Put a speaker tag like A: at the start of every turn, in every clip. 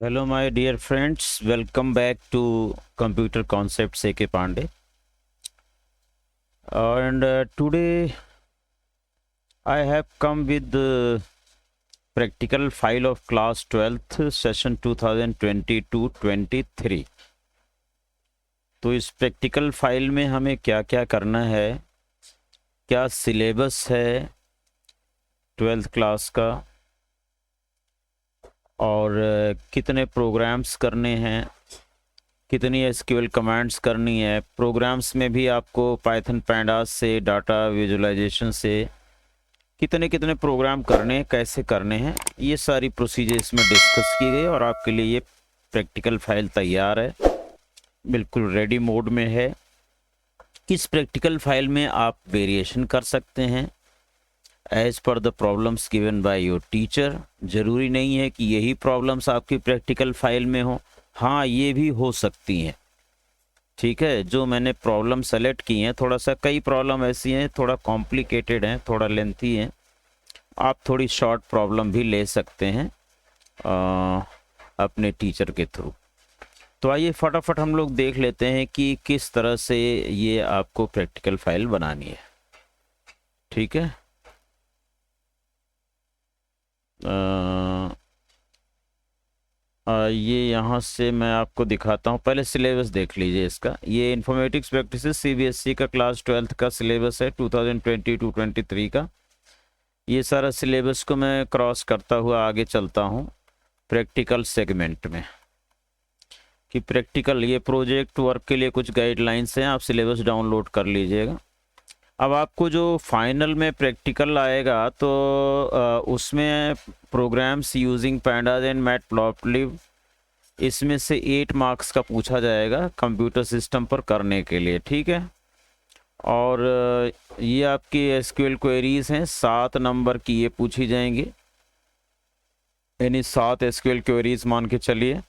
A: Hello, my dear friends. Welcome back to Computer Concepts A.K. Pandey. And today I have come with the practical file of class 12th session 2022-23. तो इस practical file में हमें क्या क्या करना है, क्या सिलेबस है 12th क्लास का और कितने प्रोग्राम्स करने हैं, कितनी एसक्यूएल कमांड्स करनी है। प्रोग्राम्स में भी आपको पाइथन पैंडास से, डाटा विजुअलाइजेशन से कितने कितने प्रोग्राम करने हैं, कैसे करने हैं, ये सारी प्रोसीजर इसमें डिस्कस की गई और आपके लिए ये प्रैक्टिकल फाइल तैयार है, बिल्कुल रेडी मोड में है। इस प्रैक्टिकल फाइल में आप वेरिएशन कर सकते हैं as per the problems given by your teacher. ज़रूरी नहीं है कि यही प्रॉब्लम्स आपकी प्रैक्टिकल फाइल में हो, हाँ ये भी हो सकती हैं। ठीक है, जो मैंने प्रॉब्लम सेलेक्ट की हैं, थोड़ा सा कई प्रॉब्लम ऐसी हैं थोड़ा कॉम्प्लिकेटेड हैं, थोड़ा लेंथी हैं, आप थोड़ी शॉर्ट प्रॉब्लम भी ले सकते हैं अपने टीचर के थ्रू। तो आइए फटाफट हम लोग देख लेते हैं कि किस तरह से ये आपको प्रैक्टिकल फाइल बनानी है। ठीक है, ये यहाँ से मैं आपको दिखाता हूँ। पहले सिलेबस देख लीजिए इसका। ये इन्फॉर्मेटिक्स प्रैक्टिसेस सीबीएसई का क्लास 12th का सिलेबस है 2022-23 का। ये सारा सिलेबस को मैं क्रॉस करता हुआ आगे चलता हूँ प्रैक्टिकल सेगमेंट में कि प्रैक्टिकल ये प्रोजेक्ट वर्क के लिए कुछ गाइडलाइंस हैं, आप सिलेबस डाउनलोड कर लीजिएगा। अब आपको जो फाइनल में प्रैक्टिकल आएगा तो उसमें programs using pandas and matplotlib, इसमें से 8 मार्क्स का पूछा जाएगा कंप्यूटर सिस्टम पर करने के लिए। ठीक है, और ये आपकी एसक्यूएल क्वेरीज हैं, 7 नंबर की ये पूछी जाएंगी, यानी 7 एसक्यूएल क्वेरीज मान के चलिए।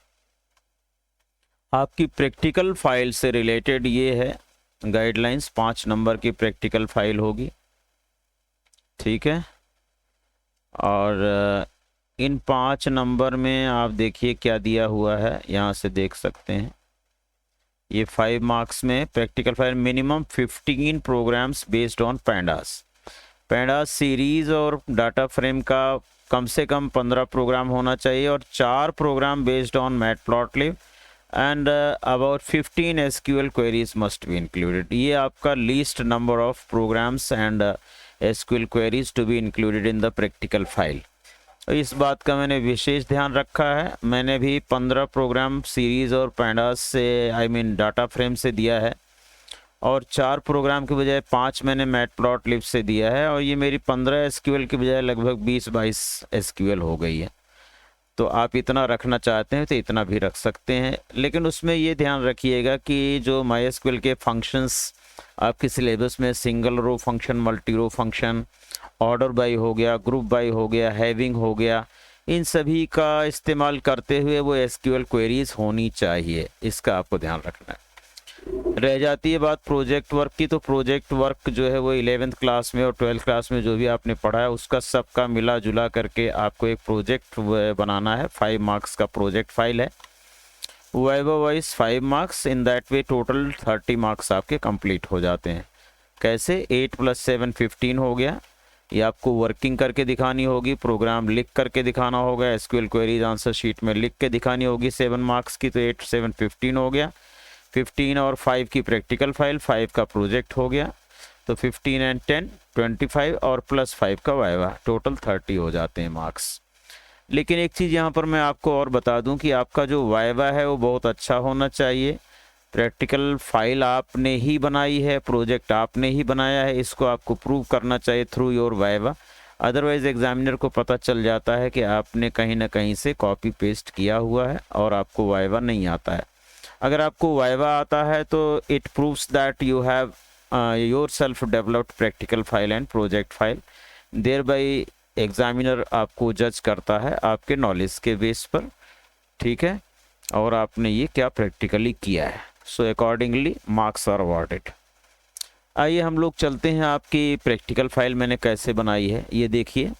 A: आपकी प्रैक्टिकल फाइल से रिलेटेड ये है गाइडलाइंस, 5 नंबर की प्रैक्टिकल फाइल होगी। ठीक है, और इन 5 नंबर में आप देखिए क्या दिया हुआ है, यहाँ से देख सकते हैं। ये 5 मार्क्स में practical file, minimum 15 programs based on pandas. Pandas series और डाटा फ्रेम का कम से कम 15 प्रोग्राम होना चाहिए और 4 program based on matplotlib and about 15 SQL queries must be included. ये आपका least number of programs and SQL queries to be included in the practical file. इस बात का मैंने विशेष ध्यान रखा है। मैंने भी 15 प्रोग्राम सीरीज और पैंडास से डाटा फ्रेम से दिया है और 4 प्रोग्राम के बजाय 5 मैंने मैटप्लॉटलिब से दिया है, और ये मेरी 15 SQL के बजाय लगभग 20-22 SQL हो गई है। तो आप इतना रखना चाहते हैं तो इतना भी रख सकते हैं, लेकिन उसमें ये ध्यान रखिएगा कि जो MySQL के फंक्शंस आपके सिलेबस में single row function, multi row function, order by हो गया, ग्रुप बाय हो गया, हैविंग हो गया, इन सभी का इस्तेमाल करते हुए वो SQL क्वेरीज होनी चाहिए, इसका आपको ध्यान रखना है। रह जाती है बात प्रोजेक्ट वर्क की, तो प्रोजेक्ट वर्क जो है वो 11th क्लास में और 12th क्लास में जो भी आपने पढ़ा है उसका सबका मिला जुला करके आपको एक प्रोजेक्ट बनाना है। 5 मार्क्स का प्रोजेक्ट फाइल है, viva wise 5 marks, in that way total 30 marks आपके कंप्लीट हो जाते हैं। कैसे? 8 + 7 15 हो गया। ये आपको वर्किंग करके दिखानी होगी, प्रोग्राम लिख करके दिखाना होगा, एसक्यूएल क्वेरीज आंसर शीट में लिख के दिखानी होगी 7 मार्क्स की, तो 8 7 15 हो गया। 15 और 5 की प्रैक्टिकल फाइल, 5 का प्रोजेक्ट हो गया, तो 15 एंड 10 25 और +5 का वाइवा, टोटल 30 हो जाते हैं मार्क्स। लेकिन एक चीज़ यहाँ पर मैं आपको और बता दूं कि आपका जो वाइवा है वो बहुत अच्छा होना चाहिए। प्रैक्टिकल फाइल आपने ही बनाई है, प्रोजेक्ट आपने ही बनाया है, इसको आपको प्रूव करना चाहिए through your viva. Otherwise examiner को पता चल जाता है कि आपने कहीं ना कहीं से कॉपी पेस्ट किया हुआ है और आपको वाइवा नहीं आता है। अगर आपको वाइवा आता है तो it proves that you have yourself developed practical file and project file. Thereby examiner आपको जज करता है आपके नॉलेज के बेस पर, ठीक है, और आपने ये क्या प्रैक्टिकली किया है। So accordingly marks are awarded. आइए हम लोग चलते हैं आपकी प्रैक्टिकल फाइल मैंने कैसे बनाई है। ये देखिए,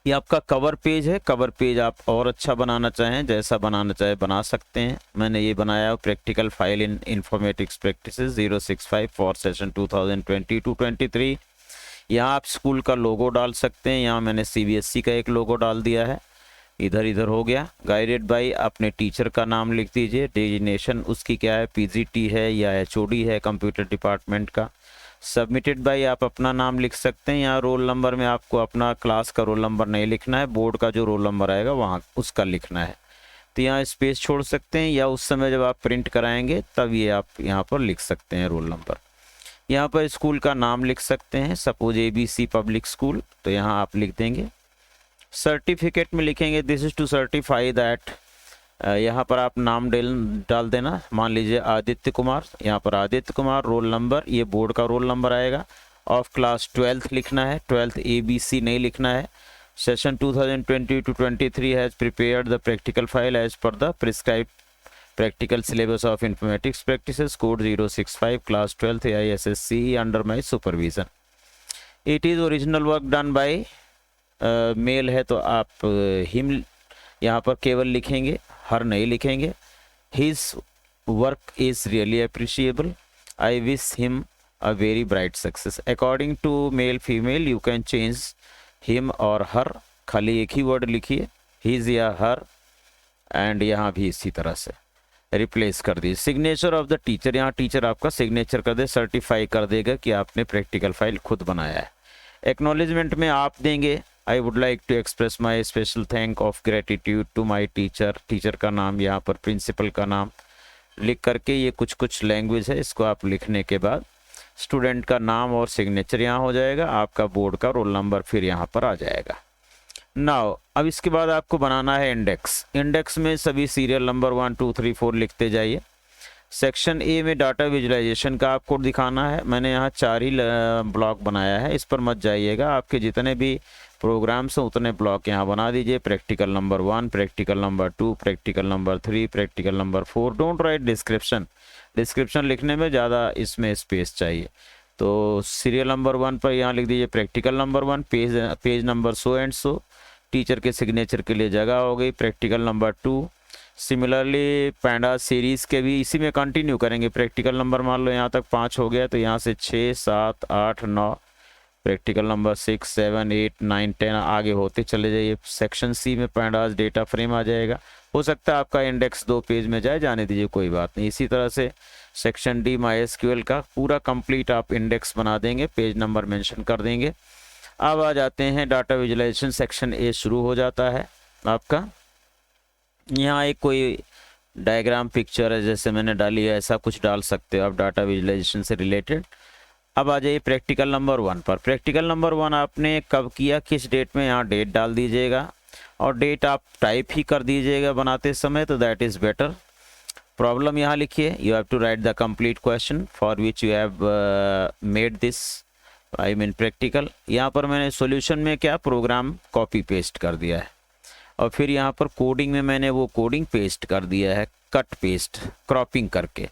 A: ये आपका कवर पेज है। कवर पेज आप और अच्छा बनाना चाहें, जैसा बनाना चाहे बना सकते हैं। मैंने ये बनाया practical file in informatics practices 065 for session 2022-23। यहाँ आप स्कूल का लोगो डाल सकते हैं। यहाँ मैंने CBSE का एक लोगो डाल दिया है, इधर इधर हो गया। गाइडेड बाय अपने टीचर का नाम लिख दीजिए। डेजिग्नेशन उसकी क्या है, PGT है या HOD है कंप्यूटर डिपार्टमेंट का। सबमिटेड बाय आप अपना नाम लिख सकते हैं। यहाँ रोल नंबर में आपको अपना क्लास का रोल नंबर नहीं लिखना है, बोर्ड का जो रोल नंबर आएगा वहाँ उसका लिखना है। तो यहाँ स्पेस छोड़ सकते हैं, या उस समय जब आप प्रिंट कराएंगे तब ये आप यहाँ पर लिख सकते हैं रोल नंबर। यहाँ पर स्कूल का नाम लिख सकते हैं, सपोज ABC पब्लिक स्कूल, तो यहाँ आप लिख देंगे। सर्टिफिकेट में लिखेंगे this is to certify that, यहाँ पर आप नाम डाल देना। मान लीजिए आदित्य कुमार, यहाँ पर आदित्य कुमार, रोल नंबर ये बोर्ड का रोल नंबर आएगा। ऑफ क्लास 12th लिखना है, 12th ABC नहीं लिखना है। Session 2020-23 has prepared the practical file as per the prescribed practical syllabus of informatics practices code 065 class 12th AISSC under my supervision. It is original work done by male है तो आप him यहाँ पर केवल लिखेंगे, हर नहीं लिखेंगे। His work is really appreciable, I wish him a very bright success. According to male female you can change him और हर, खाली एक ही वर्ड लिखिए, हिज या हर, एंड यहाँ भी इसी तरह से रिप्लेस कर दीजिए। सिग्नेचर ऑफ द टीचर, यहाँ टीचर आपका सिग्नेचर कर दे, सर्टिफाई कर देगा कि आपने प्रैक्टिकल फाइल खुद बनाया है। एक्नॉलेजमेंट में आप देंगे I would like to express my special thank of gratitude to my teacher. Teacher का नाम, यहाँ पर प्रिंसिपल का नाम लिख करके, ये कुछ लैंग्वेज है, इसको आप लिखने के बाद स्टूडेंट का नाम और सिग्नेचर यहाँ हो जाएगा, आपका बोर्ड का रोल नंबर फिर यहाँ पर आ जाएगा। नाउ अब इसके बाद आपको बनाना है इंडेक्स। इंडेक्स में सभी सीरियल नंबर 1 2 3 4 लिखते जाइए। सेक्शन ए में डाटा विजुलाइजेशन का आपको दिखाना है। मैंने यहाँ 4 ही ब्लॉक बनाया है, इस पर मत जाइएगा। आपके जितने भी प्रोग्राम्स हैं उतने ब्लॉक यहाँ बना दीजिए। Practical number 1, practical number 2, practical number 3, practical number 4। Don't write description, description लिखने में ज़्यादा इसमें स्पेस चाहिए। तो सीरियल नंबर 1 पर यहाँ लिख दीजिए practical number 1, page number so and so, teacher के सिग्नेचर के लिए जगह हो गई। प्रैक्टिकल नंबर 2, सिमिलरली पैंडा सीरीज़ के भी इसी में कंटिन्यू करेंगे। प्रैक्टिकल नंबर मान लो यहाँ तक 5 हो गया, तो यहाँ से 6 7 8 9, प्रैक्टिकल नंबर 6 7 8 9 10 आगे होते चले जाइए। सेक्शन सी में पैंडास डेटा फ्रेम आ जाएगा। हो सकता है आपका इंडेक्स 2 पेज में जाए, जाने दीजिए, कोई बात नहीं। इसी तरह से सेक्शन डी MySQL का पूरा कंप्लीट आप इंडेक्स बना देंगे, पेज नंबर मेंशन कर देंगे। अब आ जाते हैं डाटा विजुलाइजेशन। सेक्शन ए शुरू हो जाता है आपका। यहाँ एक कोई डायग्राम पिक्चर है जैसे मैंने डाली है, ऐसा कुछ डाल सकते हो आप डाटा विजुलाइजेशन से रिलेटेड। अब आ जाइए प्रैक्टिकल नंबर 1 पर। प्रैक्टिकल नंबर 1 आपने कब किया, किस डेट में, यहाँ डेट डाल दीजिएगा और डेट आप टाइप ही कर दीजिएगा बनाते समय, तो दैट इज़ बेटर। प्रॉब्लम यहाँ लिखिए, you have to write the complete question for which you have made this, I mean practical. यहाँ पर मैंने सॉल्यूशन में क्या प्रोग्राम कॉपी पेस्ट कर दिया है, और फिर यहाँ पर कोडिंग में मैंने वो कोडिंग पेस्ट कर दिया है, कट पेस्ट क्रॉपिंग करके।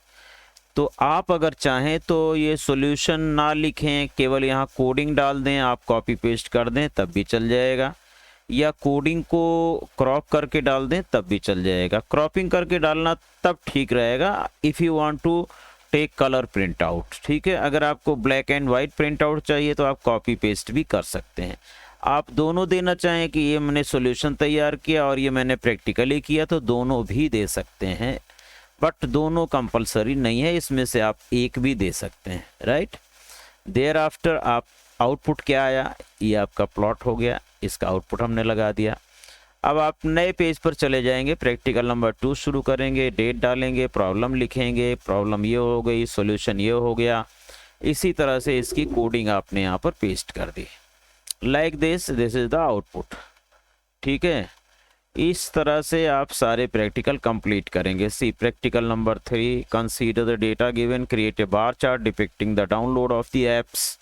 A: तो आप अगर चाहें तो ये सॉल्यूशन ना लिखें, केवल यहाँ कोडिंग डाल दें, आप कॉपी पेस्ट कर दें तब भी चल जाएगा, या कोडिंग को क्रॉप करके डाल दें तब भी चल जाएगा। क्रॉपिंग करके डालना तब ठीक रहेगा if you want to take colour print out, ठीक है। अगर आपको black and white print out चाहिए तो आप कॉपी पेस्ट भी कर सकते हैं। आप दोनों देना चाहें कि ये मैंने सॉल्यूशन तैयार किया और ये मैंने प्रैक्टिकली किया, तो दोनों भी दे सकते हैं, बट दोनों कंपलसरी नहीं है, इसमें से आप एक भी दे सकते हैं, राइट। देयर आफ्टर आप आउटपुट क्या आया, ये आपका प्लॉट हो गया, इसका आउटपुट हमने लगा दिया। अब आप नए पेज पर चले जाएंगे, प्रैक्टिकल नंबर 2 शुरू करेंगे, डेट डालेंगे, प्रॉब्लम लिखेंगे, प्रॉब्लम ये हो गई, सॉल्यूशन ये हो गया। इसी तरह से इसकी कोडिंग आपने यहाँ पर पेस्ट कर दी, like this is the output, ठीक है। इस तरह से आप सारे प्रैक्टिकल कंप्लीट करेंगे। See practical number 3, consider the data given, create a bar chart depicting the download of the apps.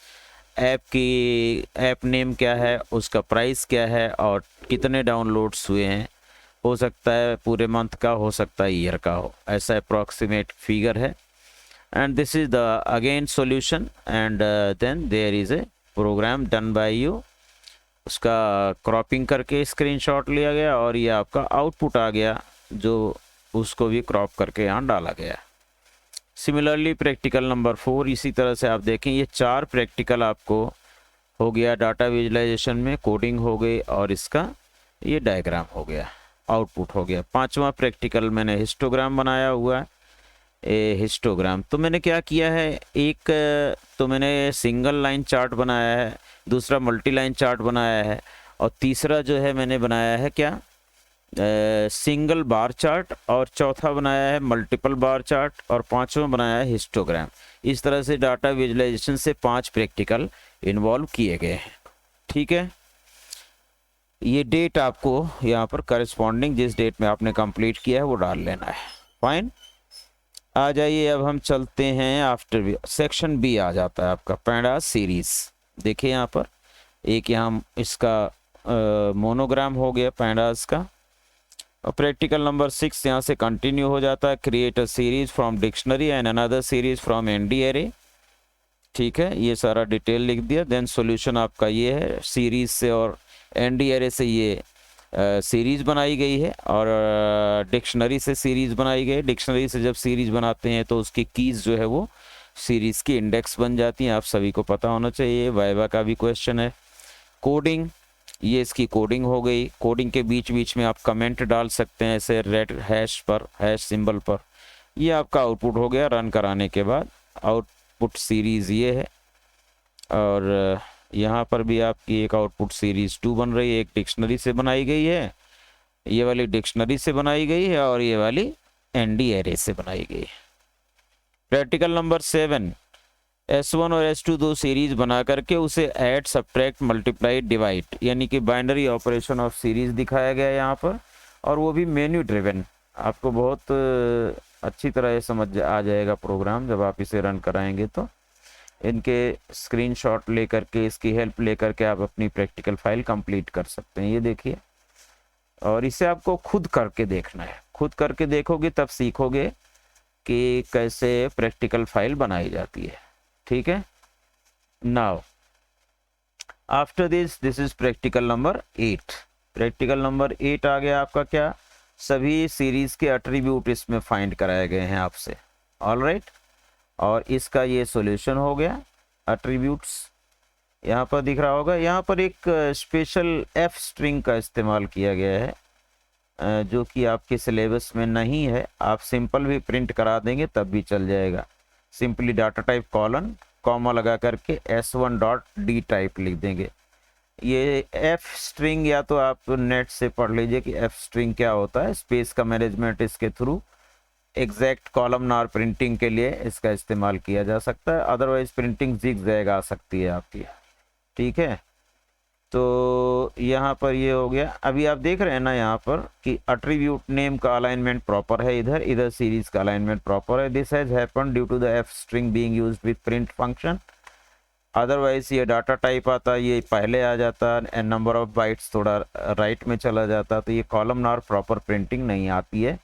A: App की ऐप नेम क्या है, उसका प्राइस क्या है और कितने डाउनलोड्स हुए हैं। हो सकता है पूरे मंथ का, हो सकता है ईयर का हो, ऐसा अप्रॉक्सीमेट फिगर है। And this is the again solution, and then there is a program done by you. उसका क्रॉपिंग करके स्क्रीनशॉट लिया गया और ये आपका आउटपुट आ गया जो उसको भी क्रॉप करके यहाँ डाला गया। सिमिलरली प्रैक्टिकल नंबर 4 इसी तरह से आप देखें, ये 4 प्रैक्टिकल आपको हो गया डाटा विजुलाइजेशन में, कोडिंग हो गई और इसका ये डायग्राम हो गया, आउटपुट हो गया। 5वां प्रैक्टिकल मैंने हिस्टोग्राम बनाया हुआ है। हिस्टोग्राम तो मैंने क्या किया है, एक तो मैंने सिंगल लाइन चार्ट बनाया है, दूसरा मल्टी लाइन चार्ट बनाया है और तीसरा जो है मैंने बनाया है क्या, सिंगल बार चार्ट और चौथा बनाया है मल्टीपल बार चार्ट और 5वां बनाया है हिस्टोग्राम। इस तरह से डाटा विजुलाइजेशन से 5 प्रैक्टिकल इन्वॉल्व किए गए हैं। ठीक है, ये डेट आपको यहाँ पर करस्पॉन्डिंग जिस डेट में आपने कंप्लीट किया है वो डाल लेना है। फाइन, आ जाइए अब हम चलते हैं आफ्टर बी, सेक्शन बी आ जाता है आपका पैंडास सीरीज। देखिए यहाँ पर एक यहाँ इसका मोनोग्राम हो गया पैंडास का। और प्रैक्टिकल नंबर 6 यहाँ से कंटिन्यू हो जाता है, create a series from dictionary and another series from ND array. ठीक है, ये सारा डिटेल लिख दिया। देन सॉल्यूशन आपका ये है, सीरीज से और एनडी एरे से ये सीरीज बनाई गई है और डिक्शनरी से सीरीज बनाई गई। डिक्शनरी से जब सीरीज बनाते हैं तो उसकी कीज जो है वो सीरीज की इंडेक्स बन जाती हैं, आप सभी को पता होना चाहिए, वाइवा का भी क्वेश्चन है। कोडिंग, ये इसकी कोडिंग हो गई। कोडिंग के बीच बीच में आप कमेंट डाल सकते हैं ऐसे रेड हैश पर, हैश सिंबल पर। ये आपका आउटपुट हो गया रन कराने के बाद। आउटपुट सीरीज़ ये है और यहाँ पर भी आपकी एक आउटपुट सीरीज़ 2 बन रही है। एक डिक्शनरी से बनाई गई है, ये वाली डिक्शनरी से बनाई गई है और ये वाली एनडी एरे से बनाई गई है। प्रैक्टिकल नंबर 7, S1 और S2 दो सीरीज बना करके उसे ऐड, सब्ट्रैक्ट, मल्टीप्लाई, डिवाइड यानी कि बाइनरी ऑपरेशन ऑफ सीरीज दिखाया गया यहाँ पर, और वो भी मेन्यू ड्रिवन। आपको बहुत अच्छी तरह ये समझ आ जाएगा प्रोग्राम जब आप इसे रन कराएंगे। तो इनके स्क्रीनशॉट लेकर के, इसकी हेल्प लेकर के आप अपनी प्रैक्टिकल फाइल कंप्लीट कर सकते हैं। ये देखिए, और इसे आपको खुद करके देखना है। खुद करके देखोगे तब सीखोगे कि कैसे प्रैक्टिकल फाइल बनाई जाती है। ठीक है, now after this is practical number 8। Practical number 8 आ गया आपका क्या, सभी सीरीज के एट्रीब्यूट इसमें फाइंड कराए गए हैं आपसे। ऑलराइट, और इसका ये सॉल्यूशन हो गया। एट्रीब्यूट्स यहाँ पर दिख रहा होगा। यहाँ पर एक स्पेशल एफ स्ट्रिंग का इस्तेमाल किया गया है जो कि आपके सिलेबस में नहीं है। आप सिंपल भी प्रिंट करा देंगे तब भी चल जाएगा। Simply data type colon comma लगा करके s1.d टाइप लिख देंगे। ये एफ स्ट्रिंग या तो आप नेट से पढ़ लीजिए कि एफ स्ट्रिंग क्या होता है। स्पेस का मैनेजमेंट इसके थ्रू एग्जैक्ट कॉलम नार प्रिंटिंग के लिए इसका इस्तेमाल किया जा सकता है, अदरवाइज प्रिंटिंग जिग-जैग आ सकती है आपकी। ठीक है, तो यहाँ पर ये हो गया। अभी आप देख रहे हैं ना यहाँ पर कि एट्रीब्यूट नेम का अलाइनमेंट प्रॉपर है, इधर सीरीज का अलाइनमेंट प्रॉपर है। This has happened due to the F string being used with print function. Otherwise ये डाटा टाइप आता, ये पहले आ जाता एंड नंबर ऑफ बाइट्स थोड़ा राइट में चला जाता, तो ये कॉलम नार प्रॉपर प्रिंटिंग नहीं आती है।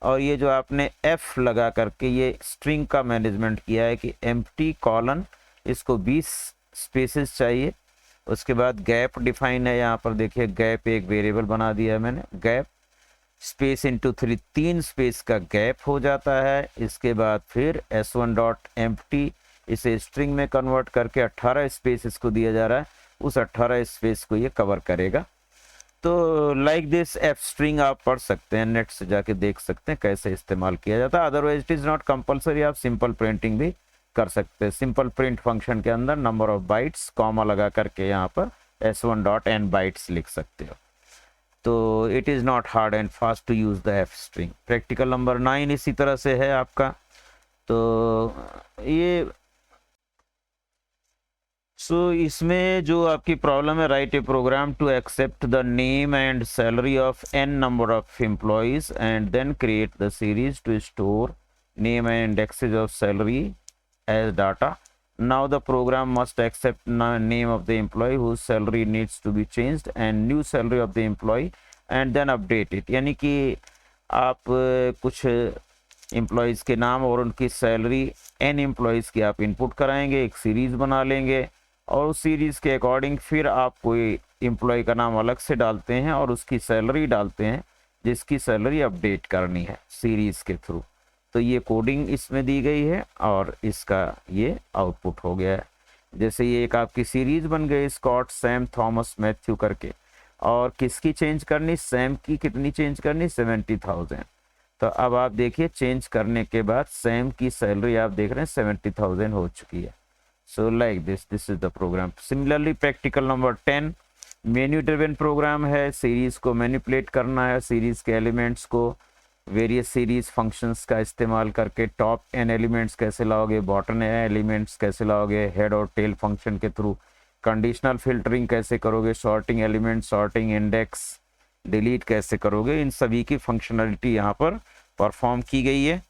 A: और ये जो आपने एफ लगा करके ये स्ट्रिंग का मैनेजमेंट किया है कि एम्प्टी कॉलन, इसको 20 स्पेसेस चाहिए। उसके बाद गैप डिफाइन है, यहाँ पर देखिए गैप एक वेरिएबल बना दिया है मैंने। गैप स्पेस इंटू 3 स्पेस का गैप हो जाता है। इसके बाद फिर s1.empty इसे स्ट्रिंग में कन्वर्ट करके 18 स्पेस इसको दिया जा रहा है, उस 18 स्पेस को ये कवर करेगा। तो लाइक दिस एफ स्ट्रिंग आप पढ़ सकते हैं, नेट से जाके देख सकते हैं कैसे इस्तेमाल किया जाता है। Otherwise it is not compulsory, आप सिंपल प्रिंटिंग भी कर सकते हैं। सिंपल प्रिंट फंक्शन के अंदर नंबर ऑफ बाइट्स कॉमा लगा करके यहाँ पर s1.n बाइट्स लिख सकते हो। तो it is not hard and fast to use the F string. Practical number 9 इसी तरह से है आपका। तो ये इसमें जो आपकी प्रॉब्लम है, write a program to accept the name and salary of n number of employees and then create the series to store name and indexes of salary as data. Now the program must accept name of the employee whose salary needs to be changed and new salary of the employee and then update it. यानी कि आप कुछ employees के नाम और उनकी salary n employees की आप इनपुट कराएंगे, एक सीरीज़ बना लेंगे और उस सीरीज़ के अकॉर्डिंग फिर आप कोई एम्प्लॉय का नाम अलग से डालते हैं और उसकी सैलरी डालते हैं जिसकी सैलरी अपडेट करनी है सीरीज़ के थ्रू। तो ये कोडिंग इसमें दी गई है और इसका ये आउटपुट हो गया है। जैसे ये एक आपकी सीरीज़ बन गई स्कॉट सैम थॉमस मैथ्यू करके, और किसकी चेंज करनी, सैम की कितनी चेंज करनी, 70,000। तो अब आप देखिए चेंज करने के बाद सैम की सैलरी आप देख रहे हैं 70,000 हो चुकी है। So like this is the program. Similarly practical number 10 menu driven program है। सीरीज़ को मैनिपुलेट करना है, सीरीज़ के एलिमेंट्स को वेरियस सीरीज फंक्शंस का इस्तेमाल करके टॉप एन एलिमेंट्स कैसे लाओगे, बॉटम एन एलिमेंट्स कैसे लाओगे, हेड और टेल फंक्शन के थ्रू कंडीशनल फिल्टरिंग कैसे करोगे, sorting element, sorting index delete कैसे करोगे, इन सभी की फंक्शनलिटी यहाँ पर परफॉर्म की गई है।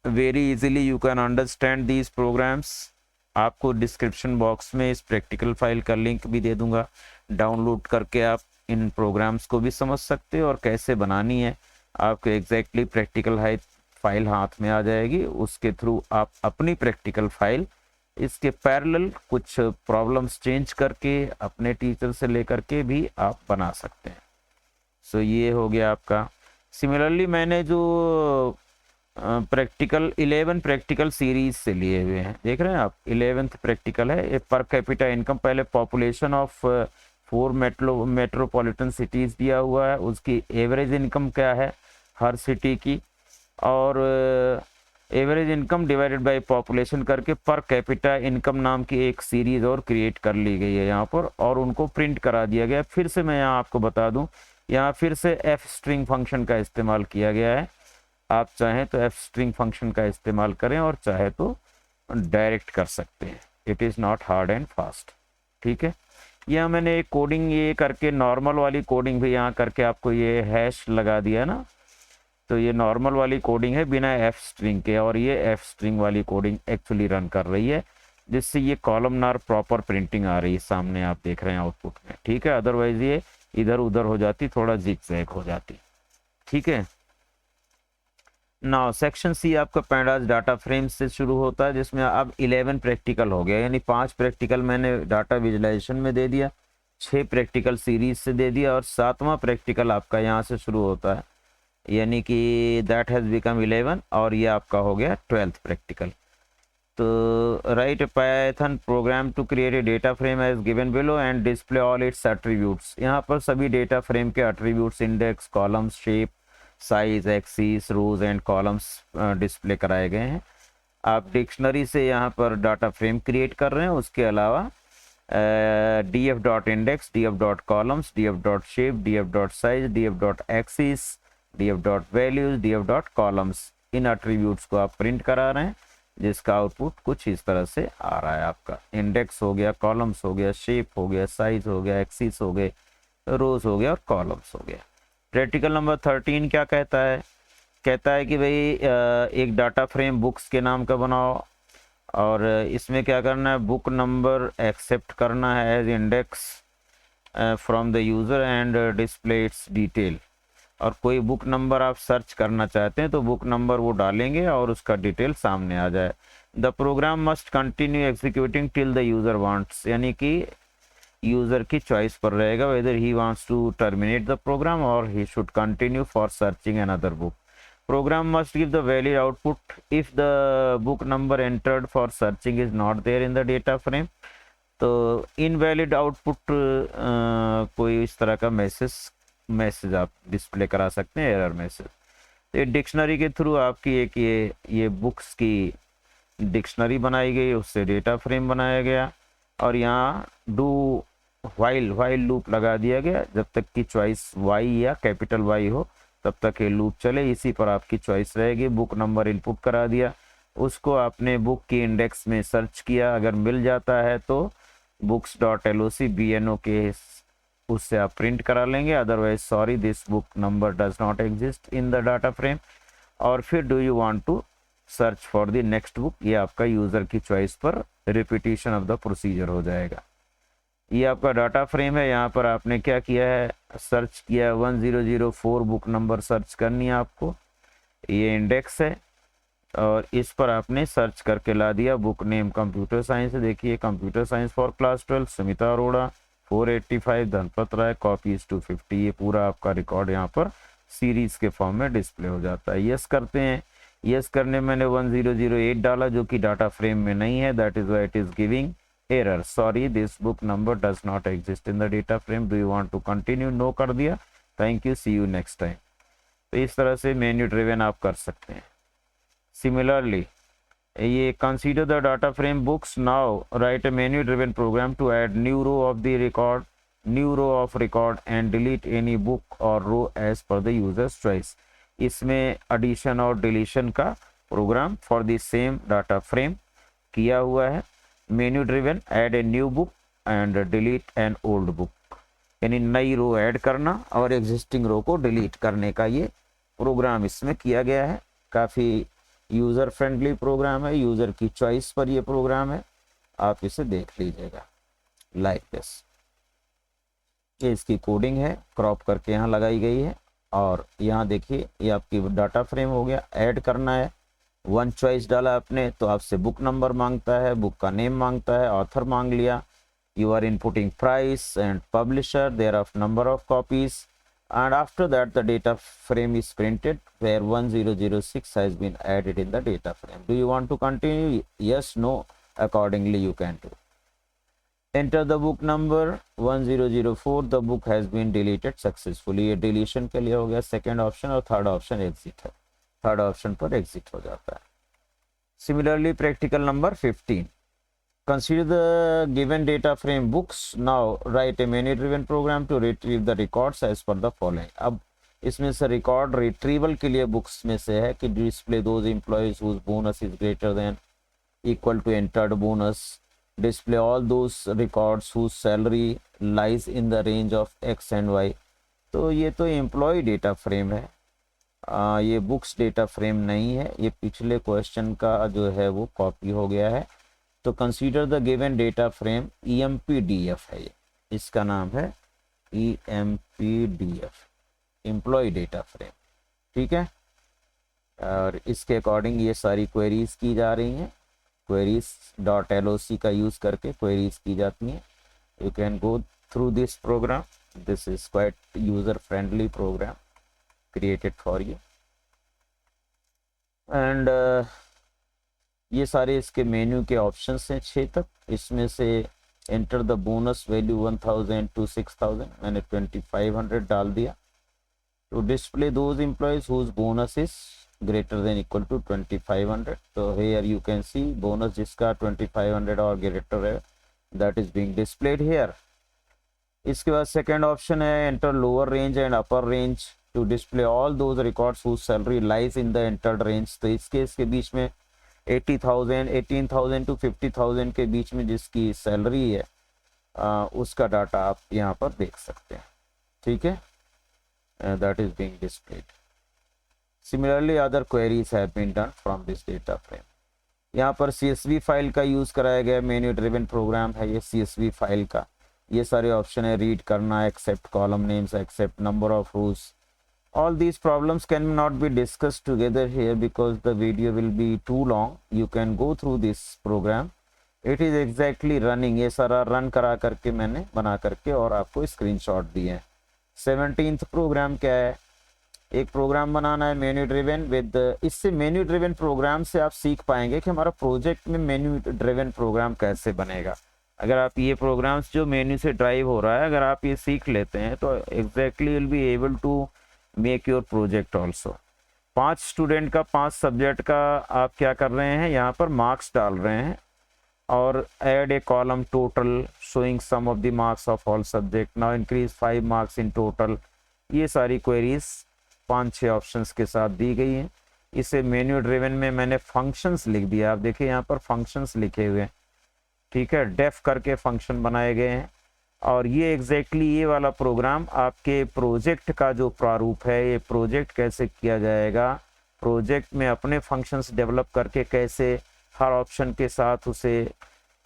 A: Very easily you can understand these programs. आपको डिस्क्रिप्शन बॉक्स में इस प्रैक्टिकल फाइल का लिंक भी दे दूंगा, डाउनलोड करके आप इन प्रोग्राम्स को भी समझ सकते हो और कैसे बनानी है आपको एग्जैक्टली प्रैक्टिकल फाइल हाथ में आ जाएगी। उसके थ्रू आप अपनी प्रैक्टिकल फाइल इसके पैरेलल कुछ प्रॉब्लम्स चेंज करके अपने टीचर से लेकर के भी आप बना सकते हैं। सो ये हो गया आपका। सिमिलरली मैंने जो प्रैक्टिकल 11 प्रैक्टिकल सीरीज से लिए हुए हैं, देख रहे हैं आप 11th प्रैक्टिकल है। ये पर कैपिटा इनकम, पहले पॉपुलेशन ऑफ 4 मेट्रोपॉलिटन सिटीज़ दिया हुआ है, उसकी एवरेज इनकम क्या है हर सिटी की, और average income divided by population करके पर कैपिटा इनकम नाम की एक सीरीज़ और क्रिएट कर ली गई है यहाँ पर, और उनको प्रिंट करा दिया गया। फिर से मैं यहाँ आपको बता दूँ, यहाँ फिर से एफ स्ट्रिंग फंक्शन का इस्तेमाल किया गया है। आप चाहें तो एफ स्ट्रिंग फंक्शन का इस्तेमाल करें और चाहे तो डायरेक्ट कर सकते हैं। It is not hard and fast, ठीक है। यहाँ मैंने एक कोडिंग ये करके नॉर्मल वाली कोडिंग भी यहाँ करके आपको ये हैश लगा दिया ना, तो ये नॉर्मल वाली कोडिंग है बिना एफ स्ट्रिंग के, और ये एफ स्ट्रिंग वाली कोडिंग एक्चुअली रन कर रही है, जिससे ये कॉलमनार प्रॉपर प्रिंटिंग आ रही है सामने, आप देख रहे हैं आउटपुट में, ठीक है। अदरवाइज ये इधर उधर हो जाती, थोड़ा जिग-जैग हो जाती, ठीक है। नाउ सेक्शन सी आपका पैंडास डाटा फ्रेम से शुरू होता है, जिसमें अब 11 प्रैक्टिकल हो गया, यानी 5 प्रैक्टिकल मैंने डाटा विजुलाइजेशन में दे दिया, 6 प्रैक्टिकल सीरीज से दे दिया, और 7वां प्रैक्टिकल आपका यहाँ से शुरू होता है, यानी कि दैट हैज़ बिकम 11, और ये आपका हो गया 12th प्रैक्टिकल। तो write a Python program to create a data frame as given below and display all its attributes. यहाँ पर सभी डेटा फ्रेम के attributes, index, columns, shape, size, axis, rows and columns display कराए गए हैं। आप dictionary से यहाँ पर डाटा फ्रेम क्रिएट कर रहे हैं, उसके अलावा df.index, df.columns, df.shape, df.size, df.axis, df.values, df.columns, इन एट्रीब्यूट्स को आप प्रिंट करा रहे हैं, जिसका आउटपुट कुछ इस तरह से आ रहा है आपका। इंडेक्स हो गया, कॉलम्स हो गया, शेप हो गया, साइज हो गया, एक्सिस हो गए, रोज हो गया और कॉलम्स हो गया। प्रैक्टिकल नंबर 13 क्या कहता है, कहता है कि भाई एक डाटा फ्रेम बुक्स के नाम का बनाओ, और इसमें क्या करना है, बुक नंबर एक्सेप्ट करना है as index from the user and display its detail. और कोई बुक नंबर आप सर्च करना चाहते हैं तो बुक नंबर वो डालेंगे और उसका डिटेल सामने आ जाए। The program must continue executing till the user wants, यानी कि यूज़र की चॉइस पर रहेगा whether he wants to terminate the program और he should continue for searching another book. Program must give the valid output if the book number entered for searching is not there in the data frame। तो invalid output कोई इस तरह का message आप display करा सकते हैं, error message. तो डिक्शनरी के थ्रू आपकी एक ये बुक्स की डिक्शनरी बनाई गई, उससे डेटा फ्रेम बनाया गया, और यहाँ डू वाइल लूप लगा दिया गया, जब तक की चॉइस वाई या कैपिटल वाई हो तब तक ये लूप चले, इसी पर आपकी चॉइस रहेगी। बुक नंबर इनपुट करा दिया, उसको आपने बुक की इंडेक्स में सर्च किया, अगर मिल जाता है तो books.loc BNO के उससे आप प्रिंट करा लेंगे, otherwise sorry this book number does not exist in the data frame. और फिर do you want to search for the next book, ये आपका यूज़र की चॉइस पर रिपीटिशन ऑफ द प्रोसीजर हो जाएगा। ये आपका डाटा फ्रेम है, यहाँ पर आपने क्या किया है, सर्च किया 1004 बुक नंबर सर्च करनी है आपको, ये इंडेक्स है, और इस पर आपने सर्च करके ला दिया बुक नेम कंप्यूटर साइंस। देखिए computer science for class 12 Sumita Arora 485 Dhanpat Rai copies 250। ये पूरा आपका रिकॉर्ड यहाँ पर सीरीज के फॉर्म में डिस्प्ले हो जाता है। यस करते हैं। यस करने मैंने 1008 डाला जो कि डाटा फ्रेम में नहीं है, that is why it is giving error, sorry this book number does not exist in the data frame, do you want to continue, no कर दिया, thank you, see you next time. तो इस तरह से menu driven आप कर सकते हैं। सिमिलरली ये consider the data frame books, now write a menu driven program to add new row of the record, new row of record and delete any book or row as per the user's choice. इसमें addition और deletion का program for the same data frame किया हुआ है। Menu driven add a new book and delete an old book, यानी नई रो add करना और एग्जिस्टिंग रो को डिलीट करने का ये प्रोग्राम इसमें किया गया है। काफ़ी यूज़र फ्रेंडली प्रोग्राम है, यूज़र की चॉइस पर ये प्रोग्राम है, आप इसे देख लीजिएगा लाइक दिस। ये इसकी कोडिंग है, क्रॉप करके यहाँ लगाई गई है। और यहाँ देखिए ये आपकी डाटा फ्रेम हो गया। ऐड करना है, वन चॉइस डाला आपने तो आपसे बुक नंबर मांगता है, बुक का नेम मांगता है, ऑथर मांग लिया, you are inputting price and publisher, thereof number of copies, and after that the data frame is printed where 1006 has been added in the data frame. Do you want to continue? Yes, no, accordingly you can do. Enter the book number 1004, the book has been deleted successfully. ये deletion के लिए हो गया second option, और third option exit है, third option पर exit हो जाता है। Similarly practical number 15, consider the given data frame books, now write a menu driven program to retrieve the records as per the following। अब इसमें से record retrieval के लिए बुक्स में से है कि display those employees whose bonus is greater than equal to entered bonus, display all those records whose salary lies in the range of X and Y. तो ये तो एम्प्लॉय डेटा फ्रेम है, ये बुक्स डेटा फ्रेम नहीं है, ये पिछले question का जो है वो कॉपी हो गया है। तो consider the given data frame EMPDF है, ये इसका नाम है EMPDF, एम्प्लॉय डेटा फ्रेम, ठीक है। और इसके अकॉर्डिंग ये सारी क्वेरीज की जा रही हैं, क्वेरीज .loc का यूज़ करके क्वेरीज की जाती हैं। You can go through this program, this is quite user friendly program created for you. And ये सारे इसके मेन्यू के ऑप्शंस हैं 6 तक। इसमें से enter the bonus value 1000 to 6000, मैंने 2500 डाल दिया। To display those employees whose bonus is greater than equal to 2500, तो here you can see bonus जिसका 2500 और ग्रेटर है that is being displayed here. इसके बाद सेकेंड ऑप्शन है enter lower range and upper range to display all those records whose salary lies in the entered range. तो इसके बीच में 80,000 18,000 to 50,000 के बीच में जिसकी सैलरी है उसका डाटा आप यहाँ पर देख सकते हैं, ठीक है, that is being displayed. Similarly other queries have been done from this data frame. यहाँ पर CSV फाइल का यूज़ कराया गया, मेन्यू ड्रिवन प्रोग्राम है ये CSV फाइल का। ये सारे ऑप्शन है, रीड करना, accept column names, accept number of rows. All these problems cannot be discussed together here because the video will be too long. You can go through this program. It is exactly running. ये सारा run करा करके मैंने बना करके और आपको screenshot दिए हैं। 17th प्रोग्राम क्या है, एक प्रोग्राम बनाना है मेन्यू ड्रिवन विद, इससे मेन्यू ड्रिवन प्रोग्राम से आप सीख पाएंगे कि हमारा प्रोजेक्ट में मेन्यू ड्रिवन प्रोग्राम कैसे बनेगा। अगर आप ये प्रोग्राम्स जो मेन्यू से ड्राइव हो रहा है अगर आप ये सीख लेते हैं तो exactly will be able to make your project also. 5 student का 5 सब्जेक्ट का आप क्या कर रहे हैं, यहाँ पर मार्क्स डाल रहे हैं और add a column total showing sum of the marks of all subject, now increase 5 marks in total. ये सारी क्वेरीज 5-6 ऑप्शंस के साथ दी गई हैं। इसे मेन्यू ड्रिवन में मैंने फंक्शंस लिख दिया, आप देखिए यहाँ पर फंक्शंस लिखे हुए हैं, ठीक है, डेफ करके फंक्शन बनाए गए हैं। और ये एग्जैक्टली ये वाला प्रोग्राम आपके प्रोजेक्ट का जो प्रारूप है, ये प्रोजेक्ट कैसे किया जाएगा, प्रोजेक्ट में अपने फंक्शंस डेवलप करके कैसे हर ऑप्शन के साथ उसे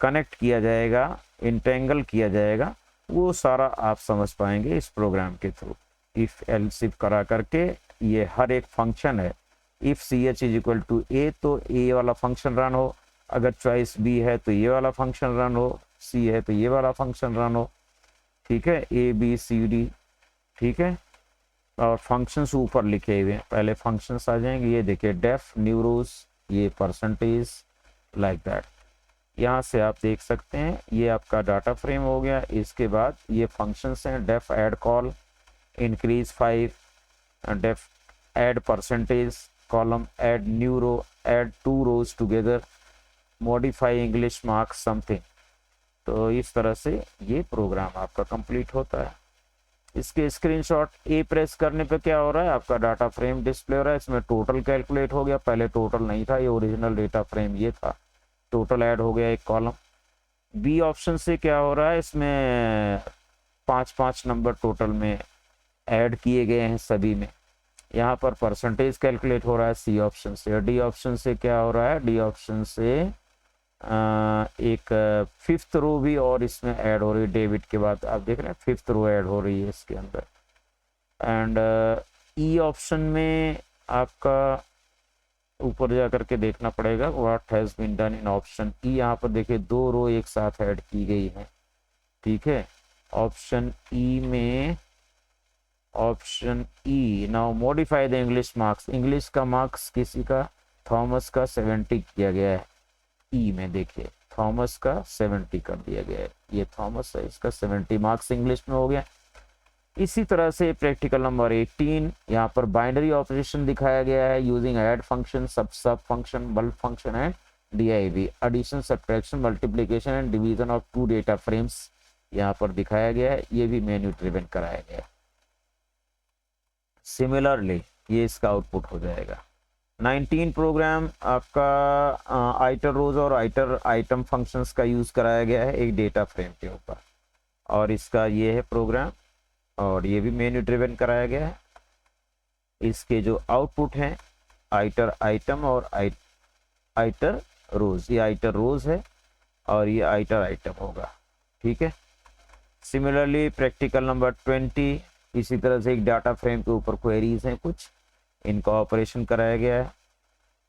A: कनेक्ट किया जाएगा, इंटेंगल किया जाएगा, वो सारा आप समझ पाएंगे इस प्रोग्राम के थ्रू। इफ़ एल्स इफ करा करके ये हर एक फंक्शन है if C H is equal to A तो ए वाला फंक्शन रन हो, अगर चॉइस बी है तो ये वाला फंक्शन रन हो, सी है तो ये वाला फंक्शन रन हो, ठीक है, ए बी सी डी, ठीक है। और फंक्शंस ऊपर लिखे हुए हैं, पहले फंक्शंस आ जाएंगे, ये देखिए डेफ न्यूरोज, ये परसेंटेज, लाइक दैट। यहाँ से आप देख सकते हैं ये आपका डाटा फ्रेम हो गया। इसके बाद ये फंक्शंस हैं, def add col, increase 5, def add percentage column, add new row, add 2 rows together, modify English marks something. तो इस तरह से ये प्रोग्राम आपका कंप्लीट होता है। इसके स्क्रीनशॉट ए प्रेस करने पे क्या हो रहा है, आपका डाटा फ्रेम डिस्प्ले हो रहा है। इसमें टोटल कैलकुलेट हो गया, पहले टोटल नहीं था, ये ओरिजिनल डेटा फ्रेम ये था, टोटल ऐड हो गया एक कॉलम। बी ऑप्शन से क्या हो रहा है, इसमें 5-5 नंबर टोटल में ऐड किए गए हैं सभी में। यहाँ पर परसेंटेज कैलकुलेट हो रहा है सी ऑप्शन से। डी ऑप्शन से क्या हो रहा है, डी ऑप्शन से एक 5th रो भी और इसमें ऐड हो रही है, डेबिट के बाद आप देख रहे हैं 5th रो ऐड हो रही है इसके अंदर। एंड ई ऑप्शन में आपका ऊपर जा करके देखना पड़ेगा what has been done in option E. यहाँ पर देखिए 2 रो एक साथ ऐड की गई है, ठीक है। ऑप्शन ई में, option E, now modify the English marks, English का मार्क्स किसी का, थॉमस का 70 किया गया है। ई में देखिए थॉमस का 70 कर दिया गया है, ये थॉमस है, इसका 70 मार्क्स इंग्लिश में हो गया। इसी तरह से प्रैक्टिकल नंबर 18, यहाँ पर बाइनरी ऑपरेशन दिखाया गया है using add function, sub function, bulk function and DIV, addition, subtraction, multiplication and division of 2 data frames यहाँ पर दिखाया गया है। ये भी मेन्यू ड्रिवन कराया गया है। सिमिलरली ये इसका आउटपुट हो जाएगा। 19 प्रोग्राम आपका आइटर रोज और आइटर आइटम फंक्शंस का यूज कराया गया है एक डेटा फ्रेम के ऊपर, और इसका ये है प्रोग्राम, और ये भी मेन्यू ड्रिवन कराया गया है। इसके जो आउटपुट हैं आइटर आइटम और आइटर रोज, ये आइटर रोज है और ये आइटर आइटम होगा, ठीक है। सिमिलरली प्रैक्टिकल नंबर 20, इसी तरह से एक डाटा फ्रेम के ऊपर क्वेरीज हैं कुछ, इनका ऑपरेशन कराया गया है।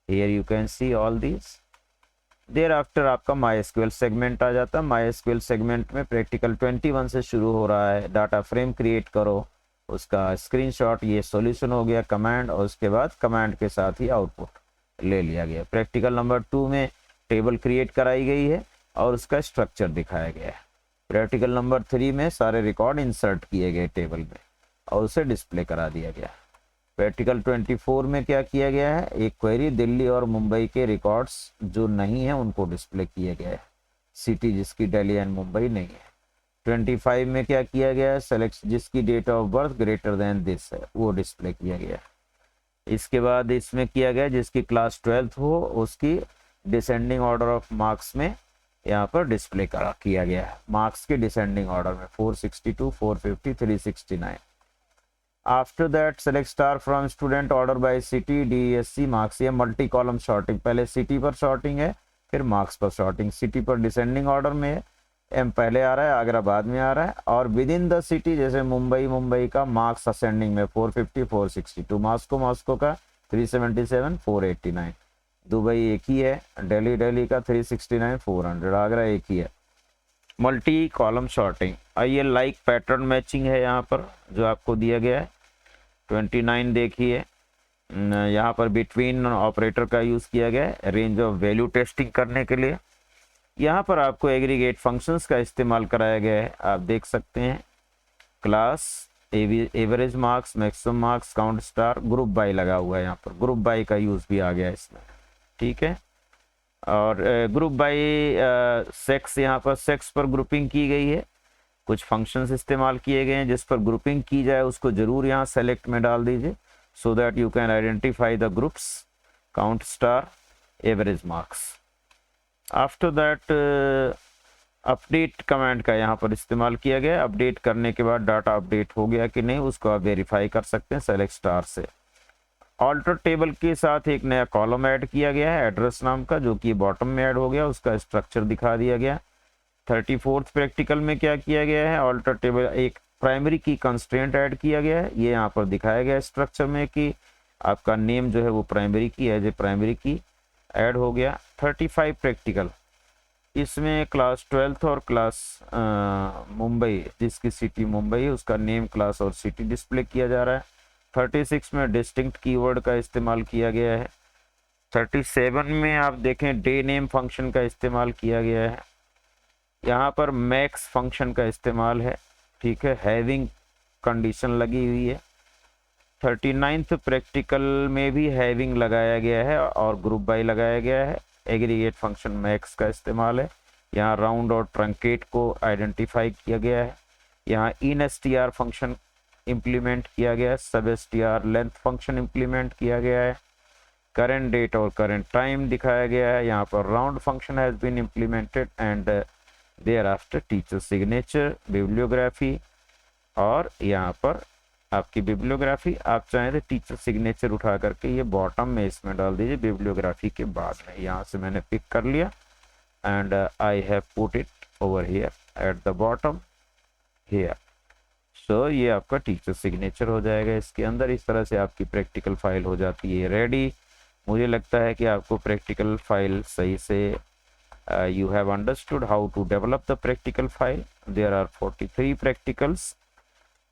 A: Here you can see all these. Thereafter आपका MySQL सेगमेंट आ जाता है। MySQL सेगमेंट में प्रैक्टिकल 21 से शुरू हो रहा है, डाटा फ्रेम क्रिएट करो, उसका स्क्रीनशॉट, ये सॉल्यूशन हो गया कमांड, और उसके बाद कमांड के साथ ही आउटपुट ले लिया गया। प्रैक्टिकल नंबर 2 में टेबल क्रिएट कराई गई है और उसका स्ट्रक्चर दिखाया गया है। प्रैक्टिकल नंबर 3 में सारे रिकॉर्ड इंसर्ट किए गए टेबल में और उसे डिस्प्ले करा दिया गया। प्रैक्टिकल 24 में क्या किया गया है, एक क्वेरी, दिल्ली और मुंबई के रिकॉर्ड्स जो नहीं है उनको डिस्प्ले किया गया है, सिटी जिसकी दिल्ली एंड मुंबई नहीं है। 25 में क्या किया गया है, सेलेक्ट जिसकी date of birth greater than this है वो डिस्प्ले किया गया है। इसके बाद इसमें किया गया जिसकी क्लास 12th हो उसकी डिसेंडिंग ऑर्डर ऑफ मार्क्स में यहाँ पर डिस्प्ले किया गया है, मार्क्स के डिसेंडिंग ऑर्डर में 462, 450, 369। After that select star from student order by city DESC marks, ये मल्टी कॉलम शॉर्टिंग, पहले सिटी पर शॉर्टिंग है फिर मार्क्स पर शॉर्टिंग। सिटी पर डिसेंडिंग ऑर्डर में है, एम पहले आ रहा है, आगरा बाद में आ रहा है, और विद इन द सिटी जैसे मुंबई का मार्क्स असेंडिंग में 450, 462, मॉस्को का 377, 489, दुबई एक ही है, दिल्ली का 369, 400, आगरा एक ही है। मल्टी कॉलम शॉर्टिंग, आइए लाइक पैटर्न मैचिंग है यहाँ पर जो आपको दिया गया है। 29 देखिए यहाँ पर बिटवीन ऑपरेटर का यूज़ किया गया है रेंज ऑफ वैल्यू टेस्टिंग करने के लिए। यहाँ पर आपको एग्रीगेट फंक्शंस का इस्तेमाल कराया गया है, आप देख सकते हैं, class, average marks, maximum marks, count star, group by लगा हुआ है, यहाँ पर ग्रुप बाय का यूज़ भी आ गया इसमें, ठीक है। और ग्रुप बाय सेक्स, यहाँ पर सेक्स पर ग्रुपिंग की गई है, कुछ फंक्शंस इस्तेमाल किए गए हैं जिस पर ग्रुपिंग की जाए उसको जरूर यहाँ सेलेक्ट में डाल दीजिए so that you can identify the groups, count star, average marks. After that update command का यहाँ पर इस्तेमाल किया गया। अपडेट करने के बाद डाटा अपडेट हो गया कि नहीं उसको आप वेरीफाई कर सकते हैं सेलेक्ट स्टार से। ऑल्टर टेबल के साथ एक नया कॉलम ऐड किया गया है एड्रेस नाम का, जो कि बॉटम में ऐड हो गया, उसका स्ट्रक्चर दिखा दिया गया। 34th प्रैक्टिकल में क्या किया गया है, ऑल्टर टेबल एक प्राइमरी की कंस्ट्रेंट ऐड किया गया है, ये यहाँ पर दिखाया गया स्ट्रक्चर में कि आपका नेम जो है वो प्राइमरी की एज ए प्राइमरी की ऐड हो गया। 35 प्रैक्टिकल, इसमें क्लास 12th और क्लास मुंबई, जिसकी सिटी मुंबई है उसका नेम, क्लास और सिटी डिस्प्ले किया जा रहा है। 36 में डिस्टिंक्ट कीवर्ड का इस्तेमाल किया गया है। 37 में आप देखें डे नेम फंक्शन का इस्तेमाल किया गया है। यहाँ पर मैक्स फंक्शन का इस्तेमाल है, ठीक है, हैविंग कंडीशन लगी हुई है। 39th प्रैक्टिकल में भी हैविंग लगाया गया है और ग्रुप बाय लगाया गया है। एग्रीगेट फंक्शन मैक्स का इस्तेमाल है। यहाँ राउंड और ट्रंकेट को आइडेंटिफाई किया गया है। यहाँ इन str फंक्शन इम्प्लीमेंट किया गया है। सब str लेंथ फंक्शन इम्प्लीमेंट किया गया है। करेंट डेट और करेंट टाइम दिखाया गया है। यहाँ पर round function has been implemented and thereafter teacher signature, bibliography, और यहाँ पर आपकी बिब्लियोग्राफी, आप चाहें तो टीचर सिग्नेचर उठा करके ये बॉटम में इसमें डाल दीजिए बिब्लियोग्राफी के बाद में। यहाँ से मैंने पिक कर लिया and I have put it over here at the bottom here. So ये आपका टीचर सिग्नेचर हो जाएगा इसके अंदर। इस तरह से आपकी प्रैक्टिकल फाइल हो जाती है रेडी। मुझे लगता है कि आपको प्रैक्टिकल फाइल सही से you have understood how to develop the practical file. There are 43 practicals.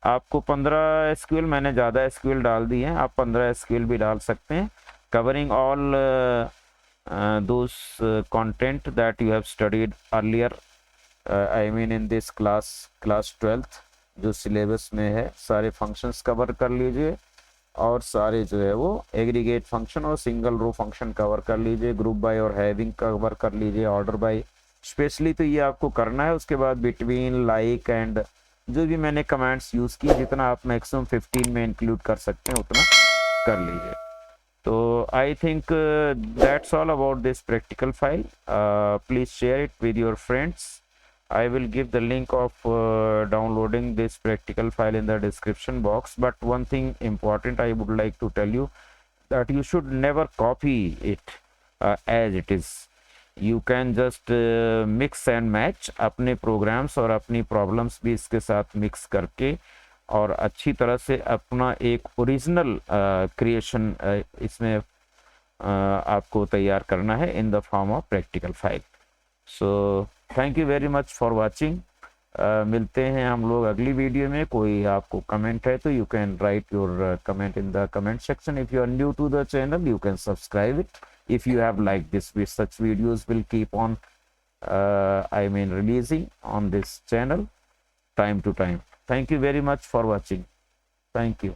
A: आपको 15 SQL, मैंने ज़्यादा SQL डाल दी हैं, आप 15 SQL भी डाल सकते हैं, covering all those content that you have studied earlier. I mean in this class 12th जो सिलेबस में है, सारे फंक्शंस कवर कर लीजिए और सारे जो है वो एग्रीगेट फंक्शन और सिंगल रो फंक्शन कवर कर लीजिए, ग्रुप बाय और हैविंग कवर कर लीजिए, ऑर्डर बाय स्पेशली तो ये आपको करना है। उसके बाद बिटवीन, लाइक एंड जो भी मैंने कमांड्स यूज़ किए, जितना आप मैक्सिमम 15 में इंक्लूड कर सकते हैं उतना कर लीजिए। तो I think that's all about this practical file. Please share it with your friends. I will give the link of downloading this practical file in the description box. But one thing important I would like to tell you, that you should never copy it as it is. You can just mix and match अपने programs और अपनी problems भी इसके साथ mix करके और अच्छी तरह से अपना एक original creation इसमें आपको तैयार करना है in the form of practical file. So thank you very much for watching. मिलते हैं हम लोग अगली वीडियो में। कोई आपको कमेंट है तो you can write your comment in the comment section. If you are new to the channel you can subscribe it. If you have like this, such videos will keep on releasing on this channel time to time. Thank you very much for watching. Thank you.